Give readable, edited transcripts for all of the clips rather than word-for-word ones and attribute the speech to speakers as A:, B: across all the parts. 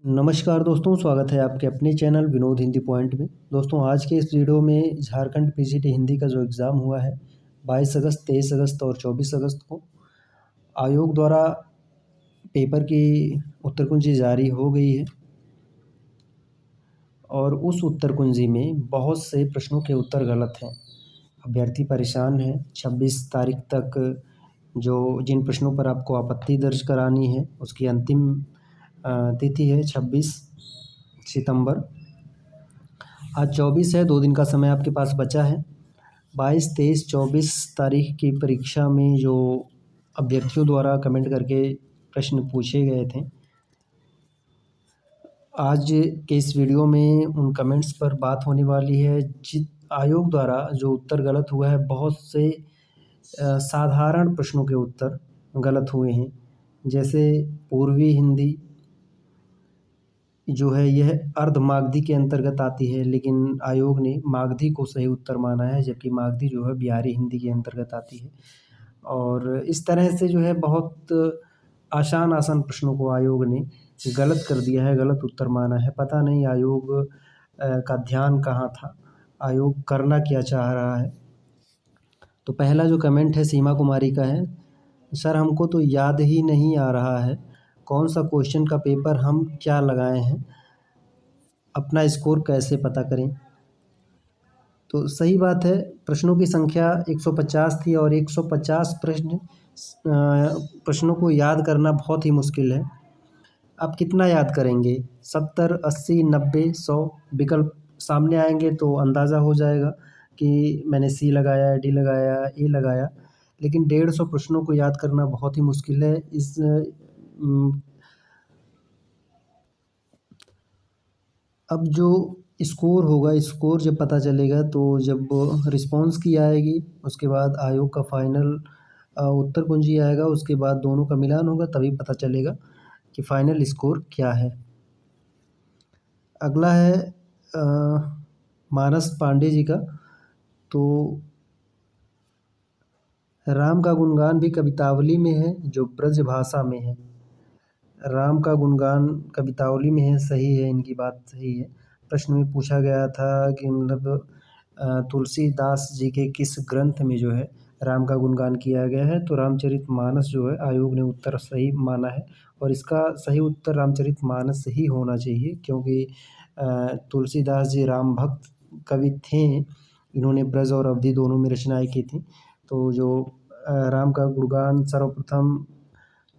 A: नमस्कार दोस्तों, स्वागत है आपके अपने चैनल विनोद हिंदी पॉइंट में। दोस्तों, आज के इस वीडियो में झारखंड पीजीटी हिंदी का जो एग्ज़ाम हुआ है 22 अगस्त, 23 अगस्त और 24 अगस्त को आयोग द्वारा पेपर की उत्तर कुंजी जारी हो गई है और उस उत्तर कुंजी में बहुत से प्रश्नों के उत्तर गलत हैं। अभ्यर्थी परेशान हैं। 26 तारीख तक जो जिन प्रश्नों पर आपको आपत्ति दर्ज करानी है उसकी अंतिम तिथि है 26 सितंबर। आज 24 है, 2 दिन का समय आपके पास बचा है। 22, 23, 24 तारीख की परीक्षा में जो अभ्यर्थियों द्वारा कमेंट करके प्रश्न पूछे गए थे, आज के इस वीडियो में उन कमेंट्स पर बात होने वाली है। आयोग द्वारा जो उत्तर गलत हुआ है, बहुत से साधारण प्रश्नों के उत्तर गलत हुए हैं। जैसे पूर्वी हिंदी जो है यह अर्धमागधी के अंतर्गत आती है, लेकिन आयोग ने मागधी को सही उत्तर माना है, जबकि मागधी जो है बिहारी हिंदी के अंतर्गत आती है। और इस तरह से जो है बहुत आसान प्रश्नों को आयोग ने गलत कर दिया है, गलत उत्तर माना है। पता नहीं आयोग का ध्यान कहाँ था, आयोग करना क्या चाह रहा है। तो पहला जो कमेंट है सीमा कुमारी का है, सर हमको तो याद ही नहीं आ रहा है कौन सा क्वेश्चन का पेपर हम क्या लगाए हैं, अपना स्कोर कैसे पता करें। तो सही बात है, प्रश्नों की संख्या 150 थी और 150 प्रश्नों को याद करना बहुत ही मुश्किल है। आप कितना याद करेंगे? 70, 80, 90, 100 विकल्प सामने आएंगे तो अंदाज़ा हो जाएगा कि मैंने सी लगाया, डी लगाया, ए लगाया। लेकिन 150 प्रश्नों को याद करना बहुत ही मुश्किल है। अब जो स्कोर होगा, स्कोर जब पता चलेगा तो जब रिस्पॉन्स की आएगी, उसके बाद आयोग का फाइनल उत्तर कुंजी आएगा, उसके बाद दोनों का मिलान होगा, तभी पता चलेगा कि फाइनल स्कोर क्या है। अगला है मानस पांडे जी का। तो राम का गुणगान भी कवितावली में है जो ब्रज भाषा में है। राम का गुणगान कवितावली में है, सही है, इनकी बात सही है। प्रश्न में पूछा गया था कि मतलब तुलसीदास जी के किस ग्रंथ में जो है राम का गुणगान किया गया है, तो रामचरितमानस जो है आयोग ने उत्तर सही माना है और इसका सही उत्तर रामचरितमानस ही होना चाहिए, क्योंकि तुलसीदास जी राम भक्त कवि थे। इन्होंने ब्रज और अवधि दोनों में रचनाएं की थी। तो जो राम का गुणगान सर्वप्रथम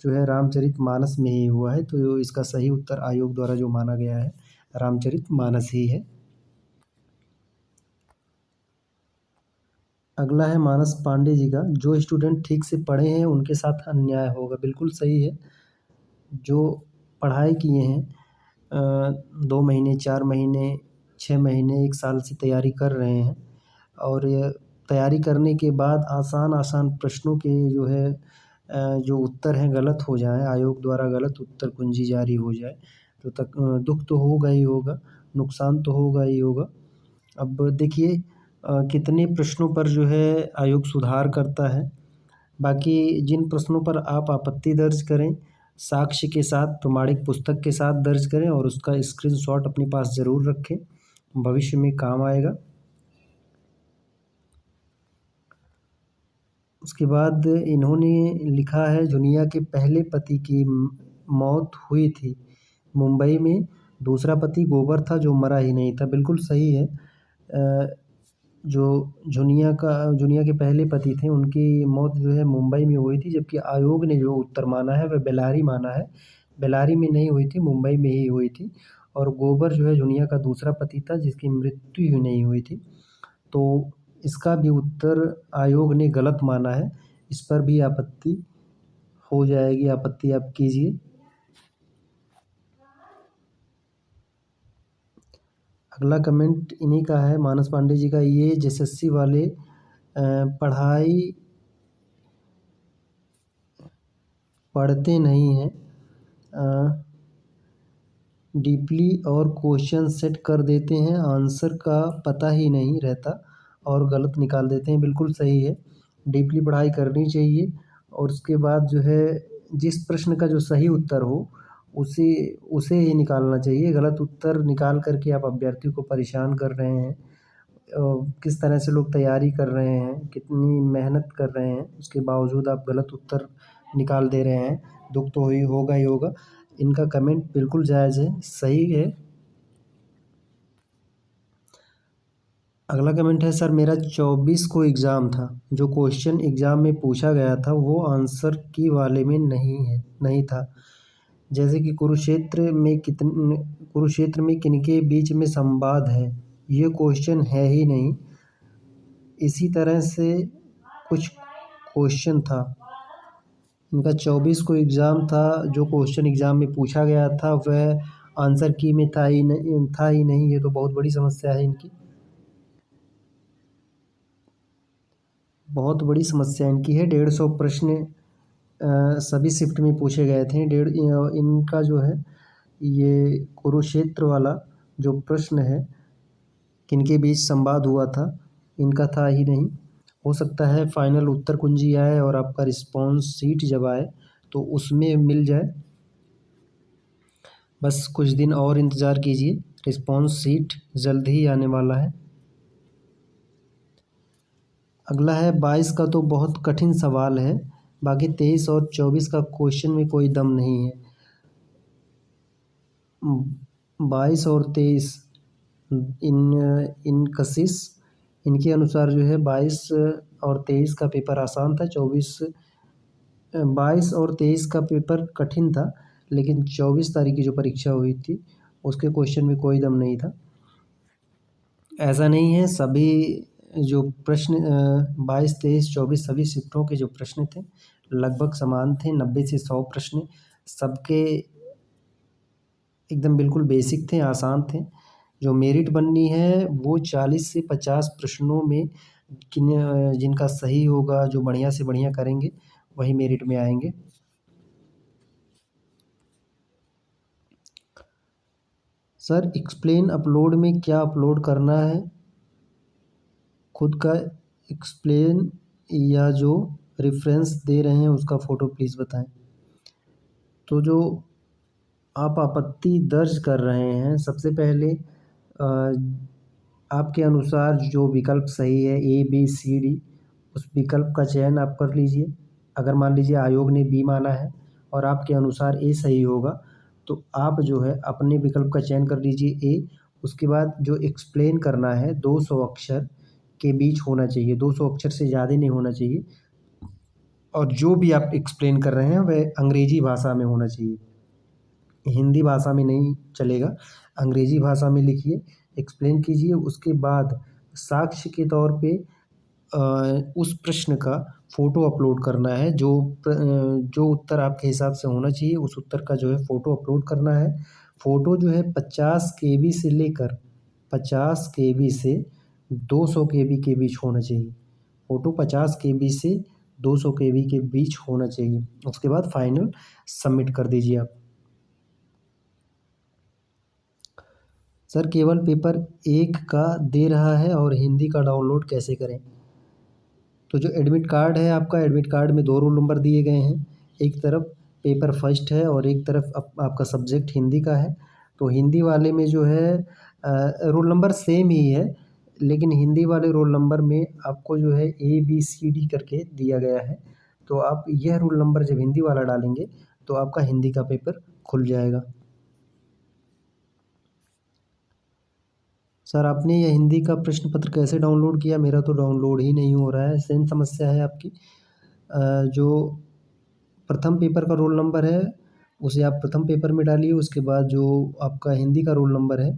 A: जो है रामचरितमानस में ही हुआ है, तो इसका सही उत्तर आयोग द्वारा जो माना गया है रामचरितमानस ही है। अगला है मानस पांडे जी का, जो स्टूडेंट ठीक से पढ़े हैं उनके साथ अन्याय होगा। बिल्कुल सही है। जो पढ़ाई किए हैं 2 महीने, 4 महीने, 6 महीने, 1 साल से तैयारी कर रहे हैं और ये तैयारी करने के बाद आसान प्रश्नों के जो है जो उत्तर हैं गलत हो जाएँ, आयोग द्वारा गलत उत्तर कुंजी जारी हो जाए, तो दुःख तो होगा ही होगा, नुकसान तो होगा ही होगा। अब देखिए कितने प्रश्नों पर जो है आयोग सुधार करता है। बाकी जिन प्रश्नों पर आप आपत्ति दर्ज करें, साक्ष्य के साथ, प्रमाणिक पुस्तक के साथ दर्ज करें और उसका स्क्रीनशॉट अपने पास ज़रूर रखें, भविष्य में काम आएगा। उसके बाद इन्होंने लिखा है, जुनिया के पहले पति की मौत हुई थी मुंबई में, दूसरा पति गोबर था जो मरा ही नहीं था। बिल्कुल सही है। जो जुनिया के पहले पति थे उनकी मौत जो है मुंबई में हुई थी, जबकि आयोग ने जो उत्तर माना है वह बेल्लारी माना है। बेल्लारी में नहीं हुई थी, मुंबई में ही हुई थी। और गोबर जो है जुनिया का दूसरा पति था जिसकी मृत्यु ही नहीं हुई थी। तो इसका भी उत्तर आयोग ने गलत माना है। इस पर भी आपत्ति हो जाएगी, आपत्ति आप कीजिए। अगला कमेंट इन्हीं का है, मानस पांडे जी का। ये एसएससी वाले पढ़ाई पढ़ते नहीं हैं, डीपली और क्वेश्चन सेट कर देते हैं, आंसर का पता ही नहीं रहता और गलत निकाल देते हैं। बिल्कुल सही है, डीपली पढ़ाई करनी चाहिए और उसके बाद जो है जिस प्रश्न का जो सही उत्तर हो उसे उसे ही निकालना चाहिए। गलत उत्तर निकाल कर के आप अभ्यर्थी को परेशान कर रहे हैं। किस तरह से लोग तैयारी कर रहे हैं, कितनी मेहनत कर रहे हैं, उसके बावजूद आप गलत उत्तर निकाल दे रहे हैं। दुःख तो ही होगा ही होगा। इनका कमेंट बिल्कुल जायज़ है, सही है। अगला कमेंट है, सर मेरा 24 को एग्ज़ाम था, जो क्वेश्चन एग्ज़ाम में पूछा गया था वो आंसर की वाले में नहीं था। जैसे कि कुरुक्षेत्र में किनके बीच में संवाद है, ये क्वेश्चन है ही नहीं। इसी तरह से कुछ क्वेश्चन था। इनका 24 को एग्ज़ाम था, जो क्वेश्चन एग्ज़ाम में पूछा गया था वह आंसर की में था ही नहीं। ये तो बहुत बड़ी समस्या है इनकी। बहुत बड़ी समस्या इनकी है। 150 प्रश्न सभी शिफ्ट में पूछे गए थे। इनका जो है ये कुरुक्षेत्र वाला जो प्रश्न है, किनके बीच संवाद हुआ था, इनका था ही नहीं। हो सकता है फाइनल उत्तर कुंजी आए और आपका रिस्पॉन्स शीट जब आए तो उसमें मिल जाए। बस कुछ दिन और इंतज़ार कीजिए, रिस्पॉन्स शीट जल्द ही आने वाला है। अगला है 22 का तो बहुत कठिन सवाल है, बाकी 23 और 24 का क्वेश्चन में कोई दम नहीं है। 22 और 23 इन कशिश इनके अनुसार जो है 22 और 23 का पेपर आसान था। 22 और 23 का पेपर कठिन था, लेकिन 24 तारीख की जो परीक्षा हुई थी उसके क्वेश्चन में कोई दम नहीं था। ऐसा नहीं है, सभी जो प्रश्न 22, 23, 24 सभी शिफ्टों के जो प्रश्न थे लगभग समान थे। 90 से 100 प्रश्न सबके एकदम बिल्कुल बेसिक थे, आसान थे। जो मेरिट बननी है वो 40 से 50 प्रश्नों में जिनका सही होगा, जो बढ़िया से बढ़िया करेंगे वही मेरिट में आएंगे। सर एक्सप्लेन अपलोड में क्या अपलोड करना है? खुद का एक्सप्लेन या जो रेफरेंस दे रहे हैं उसका फ़ोटो प्लीज़ बताएं। तो जो आप आपत्ति दर्ज कर रहे हैं, सबसे पहले आपके अनुसार जो विकल्प सही है ABCD, उस विकल्प का चयन आप कर लीजिए। अगर मान लीजिए आयोग ने B माना है और आपके अनुसार A सही होगा तो आप जो है अपने विकल्प का चयन कर लीजिए A। उसके बाद जो एक्सप्लेन करना है 200 अक्षर के बीच होना चाहिए, 200 अक्षर से ज़्यादा नहीं होना चाहिए। और जो भी आप एक्सप्लेन कर रहे हैं वह अंग्रेज़ी भाषा में होना चाहिए, हिंदी भाषा में नहीं चलेगा। अंग्रेज़ी भाषा में लिखिए, एक्सप्लेन कीजिए। उसके बाद साक्ष्य के तौर पे उस प्रश्न का फ़ोटो अपलोड करना है। जो उत्तर आपके हिसाब से होना चाहिए उस उत्तर का जो है फ़ोटो अपलोड करना है। फ़ोटो जो है 50 KB से लेकर 50 KB से 200 KB के बीच होना चाहिए। फ़ोटो 50 KB से 200 KB के बीच होना चाहिए। उसके बाद फाइनल सबमिट कर दीजिए आप। सर केवल पेपर 1 का दे रहा है और हिंदी का डाउनलोड कैसे करें? तो जो एडमिट कार्ड है आपका, एडमिट कार्ड में 2 रोल नंबर दिए गए हैं। एक तरफ पेपर फर्स्ट है और एक तरफ आपका सब्जेक्ट हिंदी का है। तो हिंदी वाले में जो है रोल नंबर सेम ही है, लेकिन हिंदी वाले रोल नंबर में आपको जो है ABCD करके दिया गया है। तो आप यह रोल नंबर जब हिंदी वाला डालेंगे तो आपका हिंदी का पेपर खुल जाएगा। सर आपने यह हिंदी का प्रश्न पत्र कैसे डाउनलोड किया? मेरा तो डाउनलोड ही नहीं हो रहा है। सेम समस्या है आपकी। जो प्रथम पेपर का रोल नंबर है उसे आप प्रथम पेपर में डालिए। उसके बाद जो आपका हिंदी का रोल नंबर है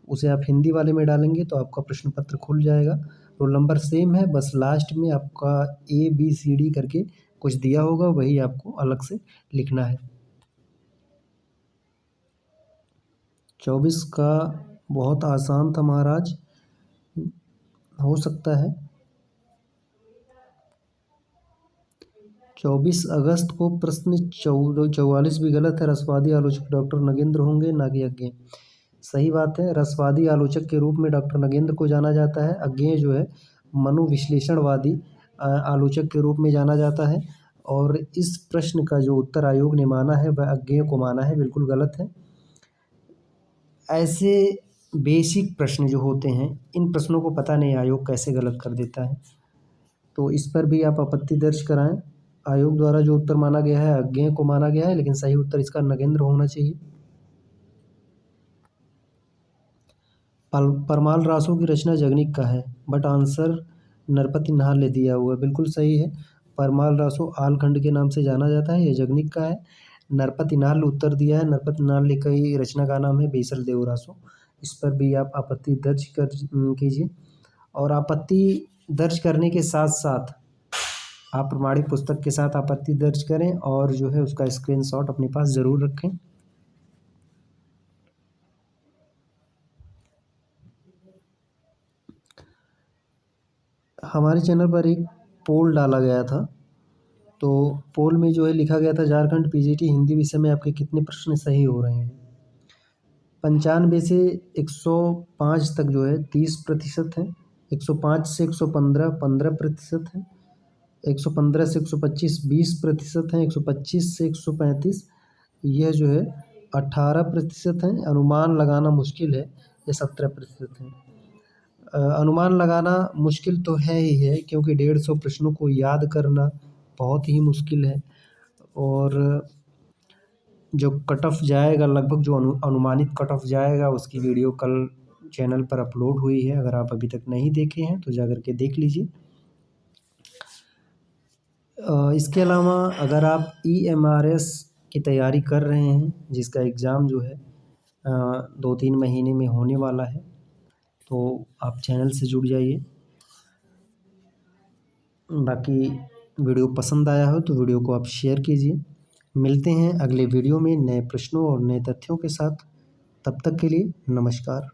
A: उसे आप हिंदी वाले में डालेंगे तो आपका प्रश्न पत्र खुल जाएगा। रोल नंबर सेम है, बस लास्ट में आपका ABCD करके कुछ दिया होगा, वही आपको अलग से लिखना है। 24 का बहुत आसान था महाराज, हो सकता है। 24 अगस्त को प्रश्न 44 भी गलत है। रसवादी आलोचक डॉक्टर नगेंद्र होंगे, ना कि अज्ञेय। सही बात है, रसवादी आलोचक के रूप में डॉक्टर नगेंद्र को जाना जाता है। अज्ञेय जो है मनोविश्लेषणवादी आलोचक के रूप में जाना जाता है। और इस प्रश्न का जो उत्तर आयोग ने माना है वह अज्ञेय को माना है, बिल्कुल गलत है। ऐसे बेसिक प्रश्न जो होते हैं, इन प्रश्नों को पता नहीं आयोग कैसे गलत कर देता है, तो इस पर भी आप आपत्ति दर्ज कराएं। आयोग द्वारा जो उत्तर माना गया है अज्ञेय को माना गया है, लेकिन सही उत्तर इसका नगेंद्र होना चाहिए। परमाल रासों की रचना जगनिक का है, बट आंसर नरपति नाहर ने दिया हुआ है, बिल्कुल सही है। परमाल रासो आलखंड के नाम से जाना जाता है, यह जगनिक का है। नरपति नाहर ने उत्तर दिया है, नरपति नाहर लिखी रचना का नाम है बीसल देव रासो। इस पर भी आप आपत्ति दर्ज कीजिए। और आपत्ति दर्ज करने के साथ साथ आप प्रमाणिक पुस्तक के साथ आपत्ति दर्ज करें और जो है उसका स्क्रीनशॉट अपने पास ज़रूर रखें। हमारे चैनल पर एक पोल डाला गया था, तो पोल में जो है लिखा गया था झारखंड पीजीटी हिंदी विषय में आपके कितने प्रश्न सही हो रहे हैं। 95 से 105 तक जो है 30% है, 105 से 115 15% है, 115 से 125 20% है, 125 से 135 यह जो है 18% है। अनुमान लगाना मुश्किल है, यह 17% है। अनुमान लगाना मुश्किल तो है ही है, क्योंकि 150 प्रश्नों को याद करना बहुत ही मुश्किल है। और जो कट ऑफ जाएगा, लगभग जो अनुमानित कट ऑफ जाएगा, उसकी वीडियो कल चैनल पर अपलोड हुई है। अगर आप अभी तक नहीं देखे हैं तो जा कर के देख लीजिए। इसके अलावा अगर आप EMRS की तैयारी कर रहे हैं, जिसका एग्ज़ाम जो है 2-3 महीने में होने वाला है, तो आप चैनल से जुड़ जाइए। बाकी वीडियो पसंद आया हो तो वीडियो को आप शेयर कीजिए। मिलते हैं अगले वीडियो में नए प्रश्नों और नए तथ्यों के साथ। तब तक के लिए नमस्कार।